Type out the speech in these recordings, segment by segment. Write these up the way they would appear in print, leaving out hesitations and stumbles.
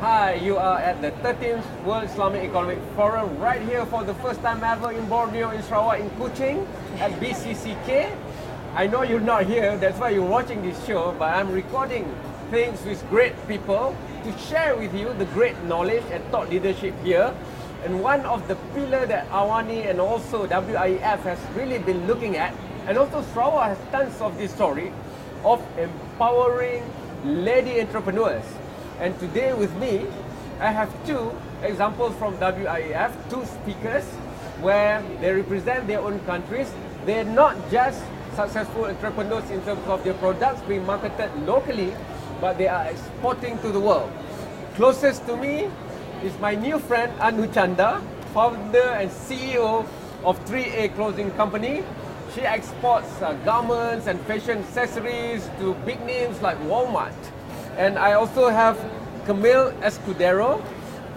Hi, you are at the 13th World Islamic Economic Forum right here for the first time ever in Borneo, in Sarawak, in Kuching at BCCK. I know you're not here, that's why you're watching this show, but I'm recording things with great people to share with you the great knowledge and thought leadership here. And one of the pillars that AWANI and also WIEF has really been looking at, and also Sarawak has tons of this story of empowering lady entrepreneurs. And today with me, I have two examples from WIEF, two speakers where they represent their own countries. They're not just successful entrepreneurs in terms of their products being marketed locally, but they are exporting to the world. Closest to me is my new friend Anu Chanda, founder and CEO of 3A Clothing Company. She exports garments and fashion accessories to big names like Walmart. And I also have Camille Escudero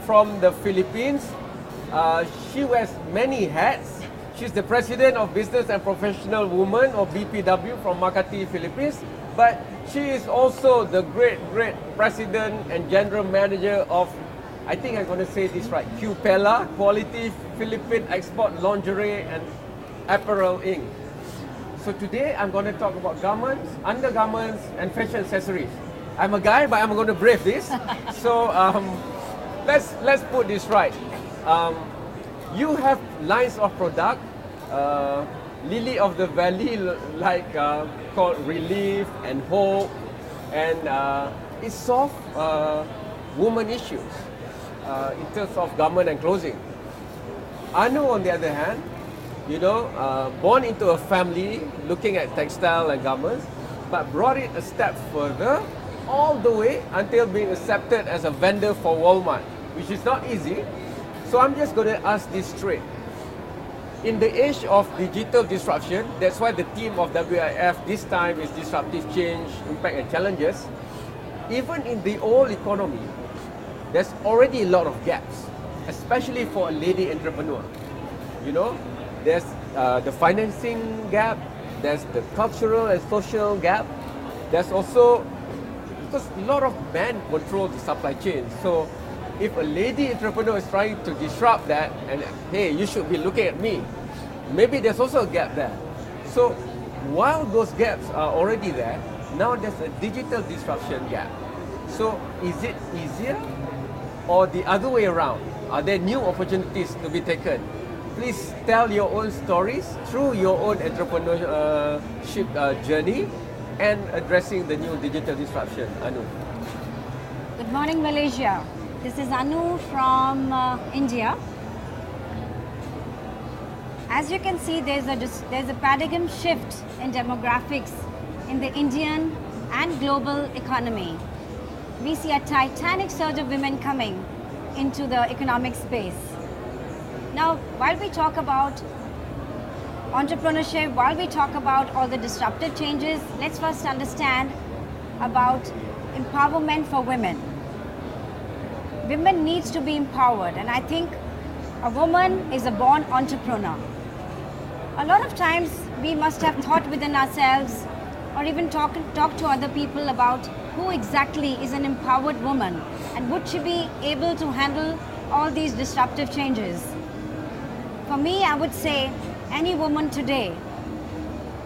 from the Philippines. She wears many hats. She's the president of Business and Professional Women, or BPW, from Makati, Philippines. But she is also the great president and general manager of, I think I'm going to say this right, Qpella, Quality Philippine Export Lingerie and Apparel Inc. So today I'm going to talk about garments, undergarments and fashion accessories. I'm a guy, but I'm going to brave this. So let's put this right. You have lines of product, Lily of the Valley, like called Relief and Hope, and it solves women issues in terms of garment and clothing. Anu, on the other hand, born into a family looking at textile and garments, but brought it a step further, all the way until being accepted as a vendor for Walmart, which is not easy. So I'm just going to ask this straight. In the age of digital disruption, that's why the theme of WIF this time is disruptive change, impact and challenges. Even in the old economy, there's already a lot of gaps, especially for a lady entrepreneur. There's the financing gap, there's the cultural and social gap, there's also, because a lot of men control the supply chain. So if a lady entrepreneur is trying to disrupt that, and hey, you should be looking at me, maybe there's also a gap there. So while those gaps are already there, now there's a digital disruption gap. So is it easier or the other way around? Are there new opportunities to be taken? Please tell your own stories through your own entrepreneurship journey and addressing the new digital disruption. Anu. Good morning, Malaysia. This is Anu from India. As you can see, there's a paradigm shift in demographics in the Indian and global economy. We see a titanic surge of women coming into the economic space. Now, while we talk about entrepreneurship, while we talk about all the disruptive changes, let's first understand about empowerment for women. Women needs to be empowered, and I think a woman is a born entrepreneur. A lot of times we must have thought within ourselves or even talk to other people about who exactly is an empowered woman and would she be able to handle all these disruptive changes. For me, I would say any woman today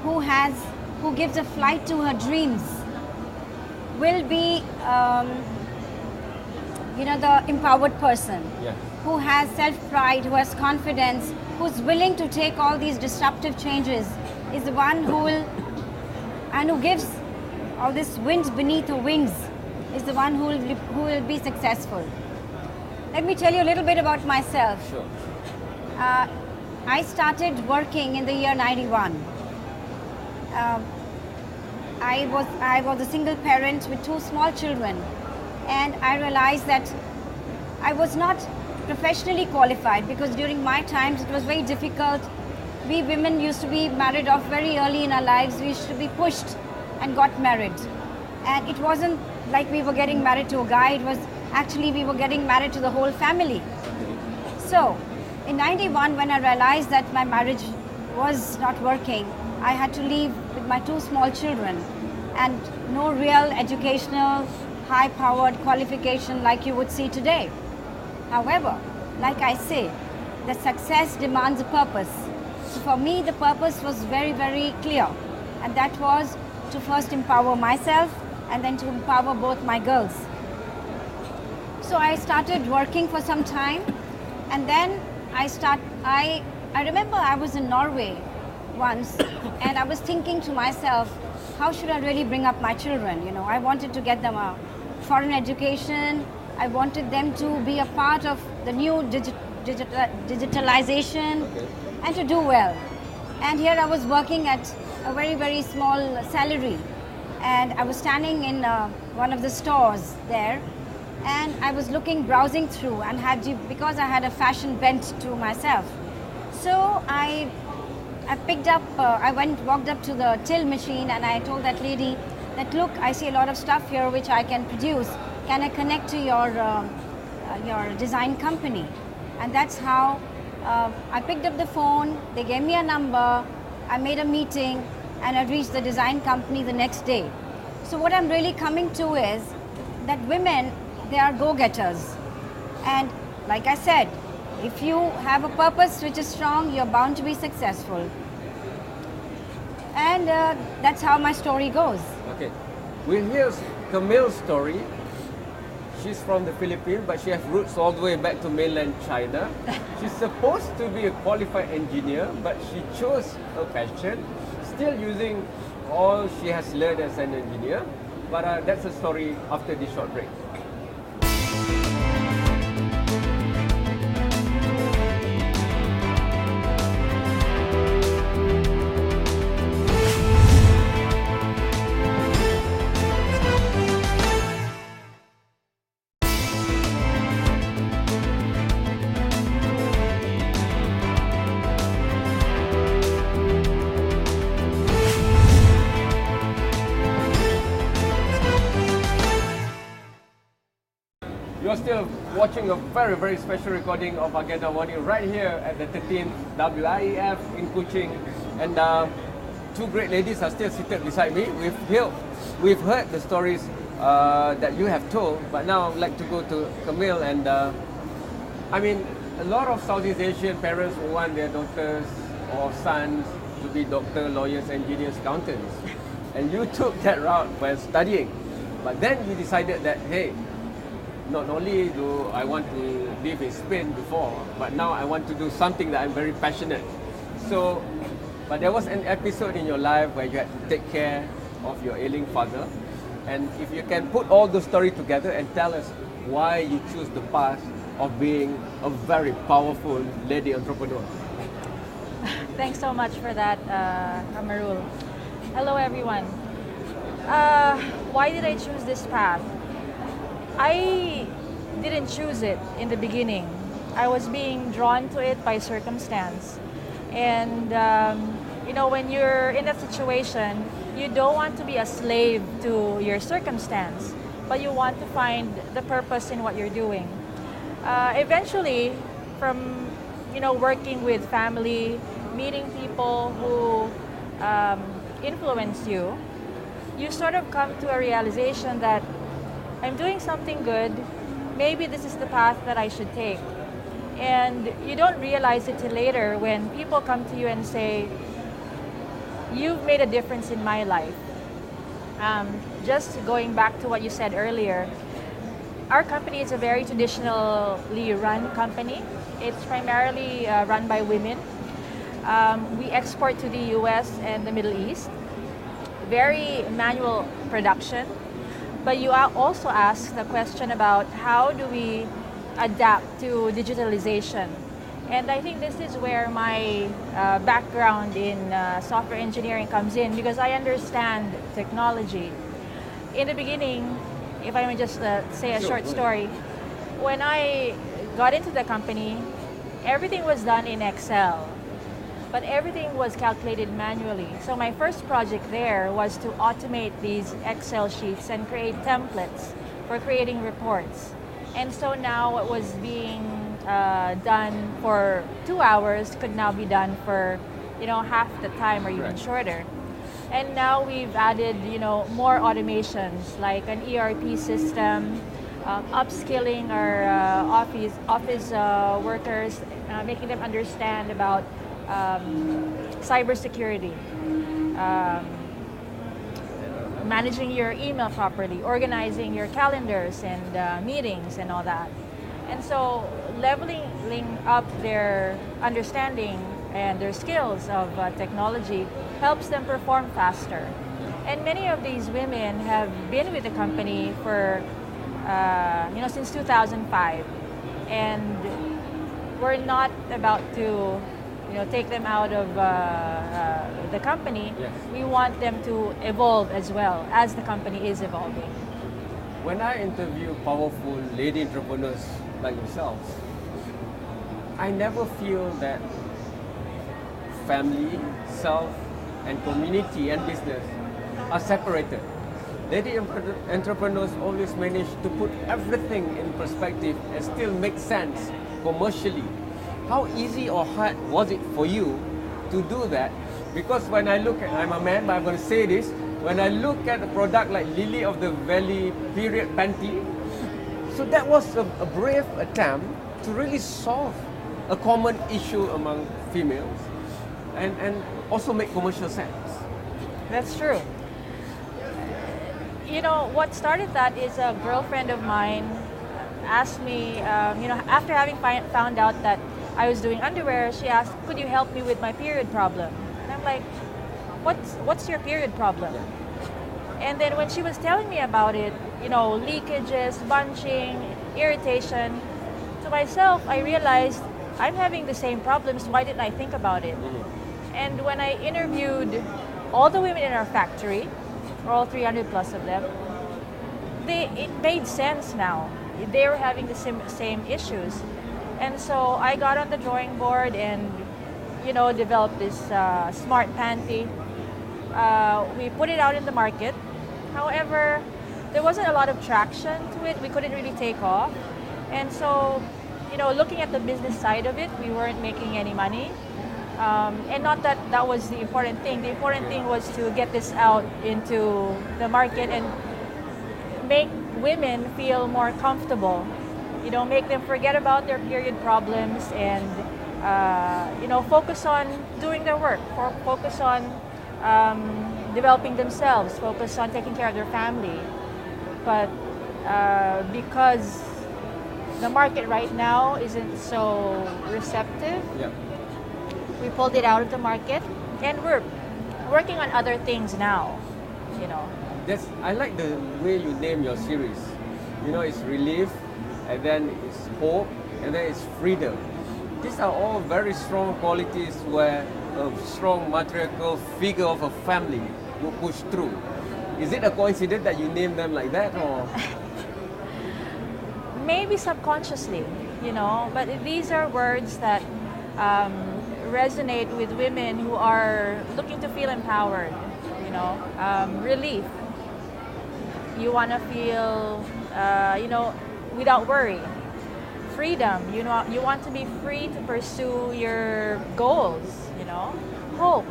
who gives a flight to her dreams will be the empowered person. Yeah. Who has self-pride, who has confidence, who's willing to take all these disruptive changes, is the one who gives all this wind beneath her wings, is the one who will be successful. Let me tell you a little bit about myself. Sure. I started working in the year 91. I was a single parent with two small children, and I realized that I was not professionally qualified because during my times it was very difficult. We women used to be married off very early in our lives. We used to be pushed and got married. And it wasn't like we were getting married to a guy, it was actually we were getting married to the whole family. So, in 91, when I realized that my marriage was not working, I had to leave with my two small children and no real educational high-powered qualification like you would see today. However, like I say, the success demands a purpose. So for me, the purpose was very, very clear. And that was to first empower myself and then to empower both my girls. So I started working for some time, and then I remember I was in Norway once, and I was thinking to myself, how should I really bring up my children? You know, I wanted to get them a foreign education. I wanted them to be a part of the new digitalization and to do well. And here I was working at a very, very small salary, and I was standing in one of the stores there, and I was browsing through, and because I had a fashion bent to myself. So I picked up, walked up to the till machine, and I told that lady that, look, I see a lot of stuff here which I can produce. Can I connect to your design company? And that's how I picked up the phone. They gave me a number. I made a meeting, and I reached the design company the next day. So what I'm really coming to is that women, they are go-getters. And like I said, if you have a purpose which is strong, you're bound to be successful. And that's how my story goes. Okay, we'll hear Camille's story. She's from the Philippines, but she has roots all the way back to mainland China. She's supposed to be a qualified engineer, but she chose her passion, still using all she has learned as an engineer. But that's a story after this short break. You're still watching a very, very special recording of Agenda AWANI right here at the 13th WIEF in Kuching. And two great ladies are still seated beside me. We've heard the stories that you have told, but now I'd like to go to Camille. And I mean, a lot of Southeast Asian parents want their daughters or sons to be doctors, lawyers, engineers, accountants. And you took that route while studying. But then you decided that, hey, not only do I want to live in Spain before, but now I want to do something that I'm very passionate. So, but there was an episode in your life where you had to take care of your ailing father. And if you can put all the story together and tell us why you choose the path of being a very powerful lady entrepreneur. Thanks so much for that, Amarul. Hello, everyone. Why did I choose this path? I didn't choose it in the beginning. I was being drawn to it by circumstance. And, you know, when you're in that situation, you don't want to be a slave to your circumstance, but you want to find the purpose in what you're doing. Eventually, from, you know, working with family, meeting people who influence you, you sort of come to a realization that I'm doing something good, maybe this is the path that I should take. And you don't realize it till later when people come to you and say, you've made a difference in my life. Just going back to what you said earlier, our company is a very traditionally run company. It's primarily run by women. We export to the US and the Middle East. Very manual production. But you also asked the question about how do we adapt to digitalization. And I think this is where my background in software engineering comes in, because I understand technology. In the beginning, if I may just say a short story, when I got into the company, everything was done in Excel, but everything was calculated manually. So my first project there was to automate these Excel sheets and create templates for creating reports. And so now what was being done for 2 hours could now be done for, you know, half the time or even shorter. And now we've added, more automations like an ERP system, upskilling our office workers, making them understand about cybersecurity, um, managing your email properly, organizing your calendars and meetings and all that. And so leveling up their understanding and their skills of technology helps them perform faster. And many of these women have been with the company for, since 2005. And we're not about to, take them out of the company. Yes. We want them to evolve as well as the company is evolving. When I interview powerful lady entrepreneurs like yourselves, I never feel that family, self, and community and business are separated. Lady entrepreneurs always manage to put everything in perspective and still make sense commercially. How easy or hard was it for you to do that? Because when I look at, I'm a man, but I'm going to say this, when I look at a product like Lily of the Valley period panty, so that was a brave attempt to really solve a common issue among females and also make commercial sense. That's true. What started that is a girlfriend of mine asked me, after having found out that I was doing underwear, she asked, could you help me with my period problem? And I'm like, what's your period problem? And then when she was telling me about it, leakages, bunching, irritation, to myself, I realized I'm having the same problems. Why didn't I think about it? And when I interviewed all the women in our factory, all 300 plus of them, it made sense now. They were having the same issues. And so I got on the drawing board and, developed this smart panty. We put it out in the market. However, there wasn't a lot of traction to it. We couldn't really take off. And so, looking at the business side of it, we weren't making any money. And not that was the important thing. The important thing was to get this out into the market and make women feel more comfortable. Make them forget about their period problems and, focus on doing their work, focus on developing themselves, focus on taking care of their family. But because the market right now isn't so receptive, we pulled it out of the market and we're working on other things now, I like the way you name your series. It's relief, and then it's hope, and then it's freedom. These are all very strong qualities where a strong matriarchal figure of a family will push through. Is it a coincidence that you name them like that, or? Maybe subconsciously, but these are words that resonate with women who are looking to feel empowered, relief. You want to feel, without worry. Freedom, you want to be free to pursue your goals, Hope.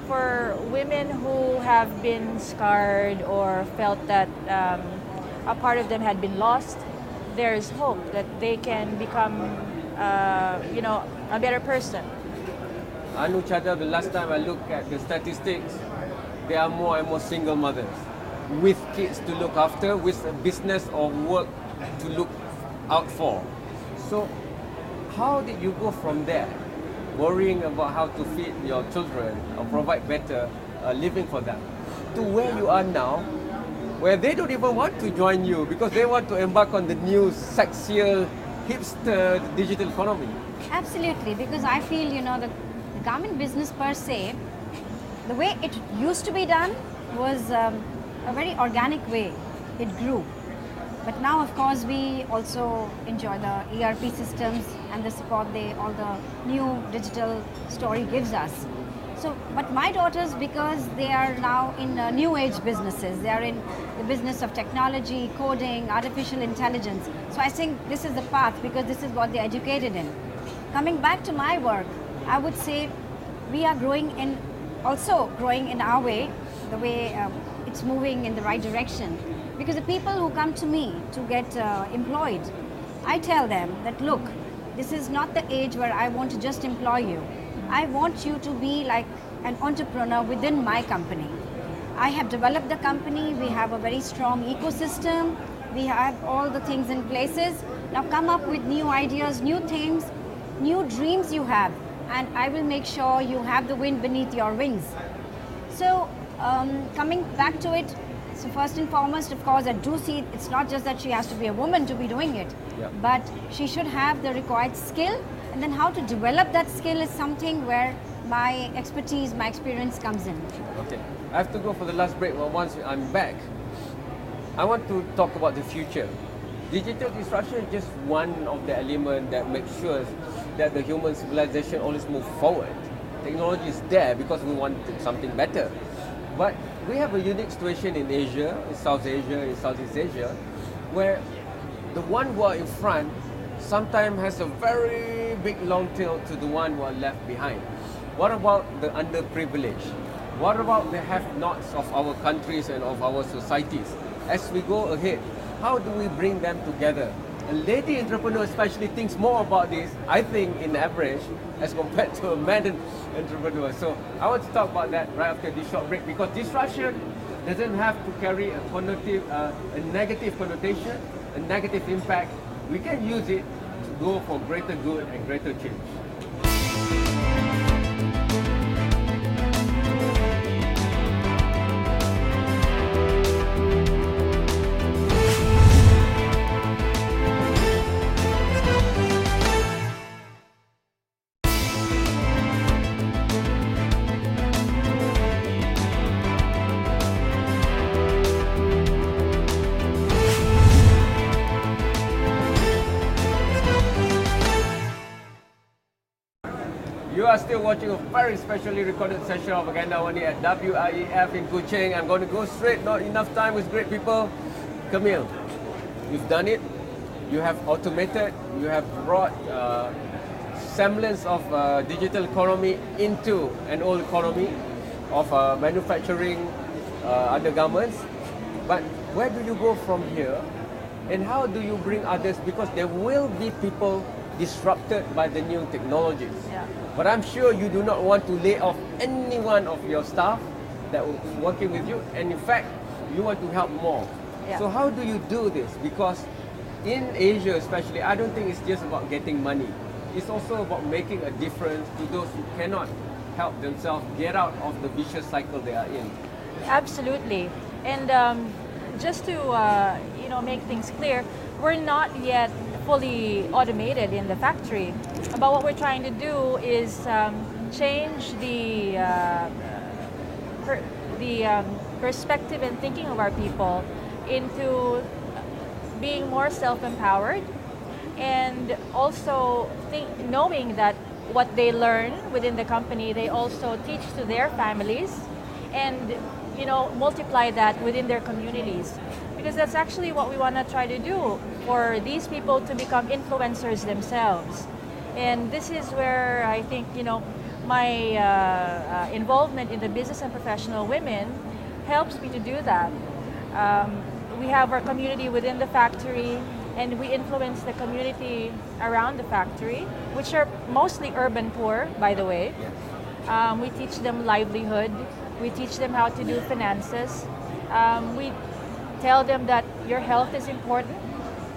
For women who have been scarred or felt that a part of them had been lost, there's hope that they can become, a better person. Anu Chada, the last time I looked at the statistics, there are more and more single mothers with kids to look after, with a business or work to look out for. So how did you go from there, worrying about how to feed your children or provide better living for them, to where you are now, where they don't even want to join you because they want to embark on the new sexier, hipster digital economy? Absolutely, because I feel, the garment business per se, the way it used to be done was a very organic way. It grew. But now, of course, we also enjoy the ERP systems and the support all the new digital story gives us. So, but my daughters, because they are now in new age businesses, they are in the business of technology, coding, artificial intelligence. So I think this is the path because this is what they're educated in. Coming back to my work, I would say we are growing in our way the way it's moving in the right direction. Because the people who come to me to get employed, I tell them that, look, this is not the age where I want to just employ you. I want you to be like an entrepreneur within my company. I have developed the company, we have a very strong ecosystem, we have all the things in places. Now come up with new ideas, new things, new dreams you have, and I will make sure you have the wind beneath your wings. So coming back to it, so first and foremost, of course, I do see it's not just that she has to be a woman to be doing it, but she should have the required skill, and then how to develop that skill is something where my expertise, my experience comes in. Okay, I have to go for the last break, but once I'm back, I want to talk about the future. Digital disruption is just one of the elements that makes sure that the human civilization always moves forward. Technology is there because we want something better. But we have a unique situation in Asia, in South Asia, in Southeast Asia, where the one who are in front sometimes has a very big long tail to the one who are left behind. What about the underprivileged? What about the have-nots of our countries and of our societies? As we go ahead, how do we bring them together? A lady entrepreneur especially thinks more about this, I think, in average, as compared to a man entrepreneur. So I want to talk about that right after this short break, because disruption doesn't have to carry a negative connotation, a negative impact. We can use it to go for greater good and greater change. You are still watching a very specially recorded session of Agenda AWANI at WIEF in Kuching. I'm going to go straight, not enough time with great people. Camille, you've done it. You have automated, you have brought semblance of digital economy into an old economy of manufacturing undergarments. But where do you go from here? And how do you bring others? Because there will be people disrupted by the new technologies. Yeah. But I'm sure you do not want to lay off any one of your staff that will be working with you. And in fact, you want to help more. Yeah. So how do you do this? Because in Asia especially, I don't think it's just about getting money. It's also about making a difference to those who cannot help themselves get out of the vicious cycle they are in. Absolutely. And just to make things clear, we're not yet fully automated in the factory. But what we're trying to do is change the perspective and thinking of our people into being more self-empowered, and also knowing that what they learn within the company, they also teach to their families, and multiply that within their communities. Because that's actually what we want to try to do, for these people to become influencers themselves. And this is where I think, my involvement in the business and professional women helps me to do that. We have our community within the factory, and we influence the community around the factory, which are mostly urban poor, by the way. We teach them livelihood. We teach them how to do finances. We tell them that your health is important.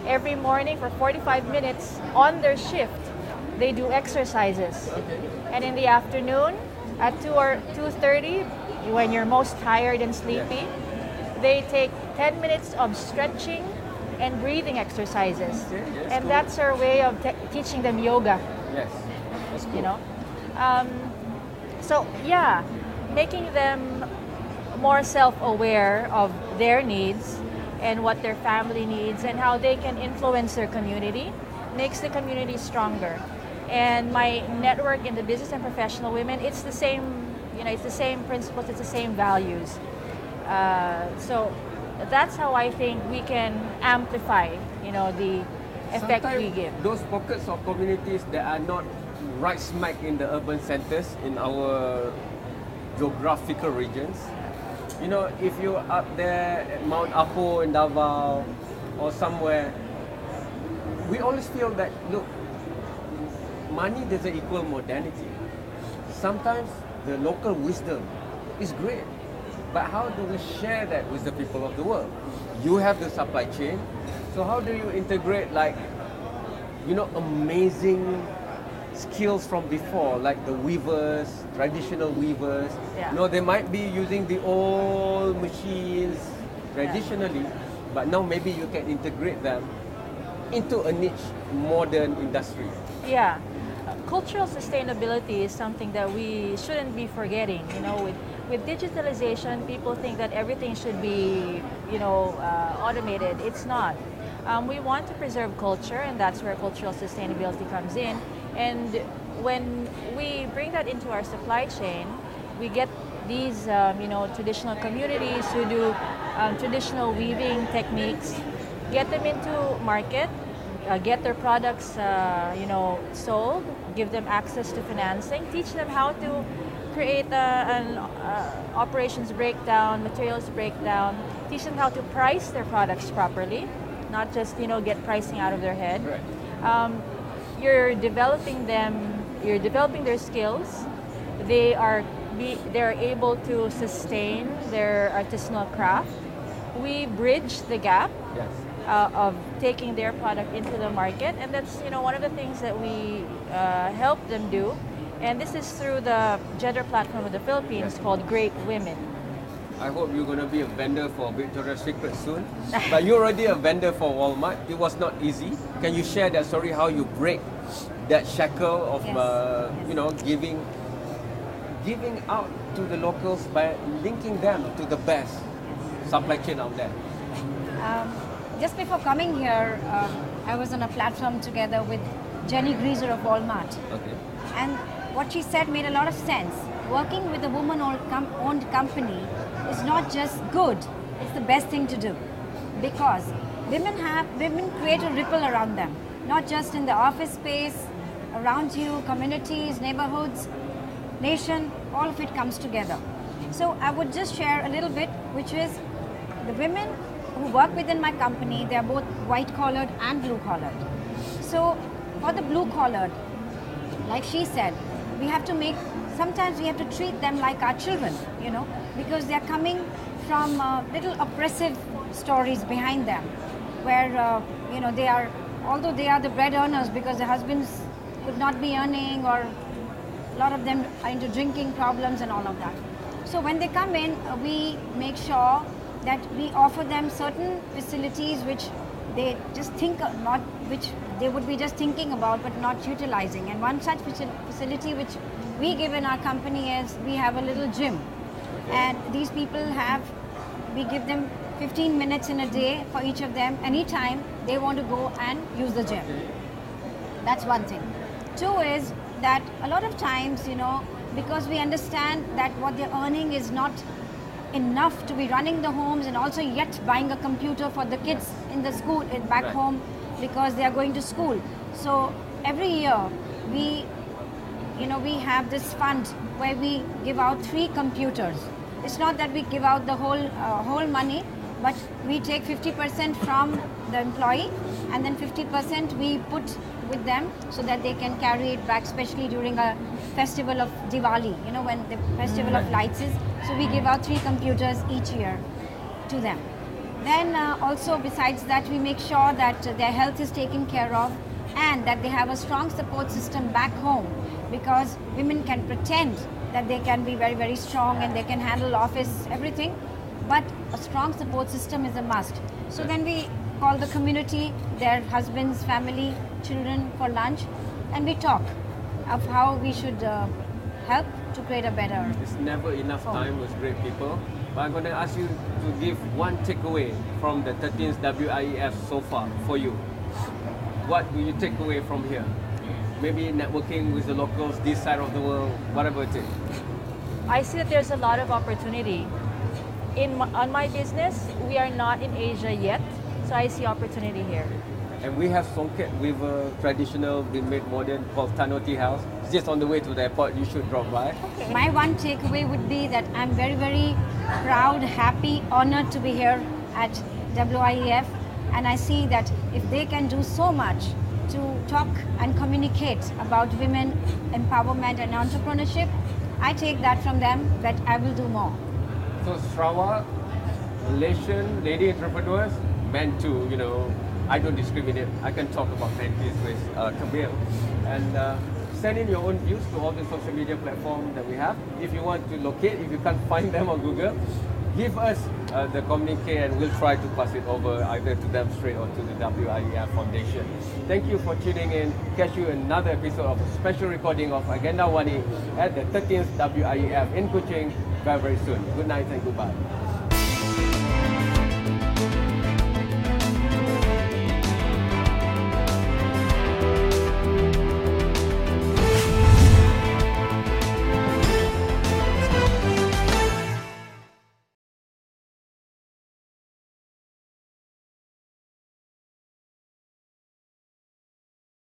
Every morning for 45 minutes on their shift, they do exercises. And in the afternoon at 2 or 2:30, when you're most tired and sleepy, they take 10 minutes of stretching and breathing exercises. And that's our way of teaching them yoga. Yes, that's cool. So yeah, making them more self-aware of their needs and what their family needs and how they can influence their community makes the community stronger. And my network in the business and professional women, it's the same, it's the same principles, it's the same values. So that's how I think we can amplify, the effect Sometimes we give. Those pockets of communities that are not right smack in the urban centers in our geographical regions, You know, if you're up there at Mount Apo in Davao or somewhere, we always feel that, look, money doesn't equal modernity. Sometimes the local wisdom is great, but how do we share that with the people of the world? You have the supply chain, so how do you integrate, like, you know, amazing skills from before, like the weavers, traditional weavers. Yeah. You know, they might be using the old machines traditionally, but now maybe you can integrate them into a niche modern industry. Yeah. Cultural sustainability is something that we shouldn't be forgetting. You know, with digitalization, people think that everything should be, you know, automated. It's not. We want to preserve culture, and that's where cultural sustainability comes in. And when we bring that into our supply chain, we get these, you know, traditional communities who do traditional weaving techniques, get them into market, get their products, you know, sold, give them access to financing, teach them how to create an operations breakdown, materials breakdown, teach them how to price their products properly, not just, you know, get pricing out of their head. Right. You're developing them, you're developing their skills. They're able to sustain their artisanal craft. We bridge the gap. Yes. Of taking their product into the market, and that's, you know, one of the things that we help them do. And this is through the gender platform of the Philippines called Great Women. I hope you're going to be a vendor for Victoria's Secret soon. But you're already a vendor for Walmart. It was not easy. Can you share that story, how you break that shackle of, you know, giving out to the locals by linking them to the best supply chain out there? Just before coming here, I was on a platform together with Jenny Greaser of Walmart. Okay. And what she said made a lot of sense. Working with a woman-owned company is not just good, it's the best thing to do. Because women create a ripple around them, not just in the office space, around you, communities, neighborhoods, nation, all of it comes together. So I would just share a little bit, which is the women who work within my company, they are both white-collared and blue-collared. So for the blue-collared, like she said, sometimes we have to treat them like our children, you know, because they're coming from little oppressive stories behind them, where, you know, although they are the bread earners because their husbands could not be earning, or a lot of them are into drinking problems and all of that. So when they come in, we make sure that we offer them certain facilities which they just which they would be just thinking about but not utilizing. And one such facility which we give in our company is we have a little gym. And these people we give them 15 minutes in a day for each of them, anytime they want to go and use the gym. That's one thing. Two is that a lot of times, you know, because we understand that what they're earning is not enough to be running the homes and also yet buying a computer for the kids in the school back home because they are going to school. So every year we have this fund where we give out 3 computers. It's not that we give out the whole money, but we take 50% from the employee and then 50% we put with them so that they can carry it back, especially during a festival of Diwali, you know, when the festival of lights is. So we give out 3 computers each year to them. Then also besides that, we make sure that their health is taken care of and that they have a strong support system back home, because women can pretend that they can be very, very strong and they can handle office, everything, but a strong support system is a must. So then we call the community, their husbands, family, children for lunch, and we talk of how we should help to create a better. It's never enough time with great people. But I'm going to ask you to give one takeaway from the 13th WIEF so far for you. What will you take away from here? Maybe networking with the locals this side of the world, whatever it is. I see that there's a lot of opportunity. On my business, we are not in Asia yet, so I see opportunity here. And we have Songket with a traditional, made modern called Tanoti House. It's just on the way to the airport. You should drop by. My one takeaway would be that I'm very, very proud, happy, honored to be here at WIEF. And I see that if they can do so much to talk and communicate about women empowerment and entrepreneurship, I take that from them that I will do more. So Sarawak, Malaysian lady entrepreneurs, meant to, I don't discriminate. I can talk about plenty with Kabir. And send in your own views to all the social media platforms that we have. If you want to locate, if you can't find them on Google, give us the communique and we'll try to pass it over either to them straight or to the WIEF Foundation. Thank you for tuning in. Catch you in another episode of a special recording of Agenda AWANI at the 13th WIEF in Kuching very, very soon. Good night and goodbye.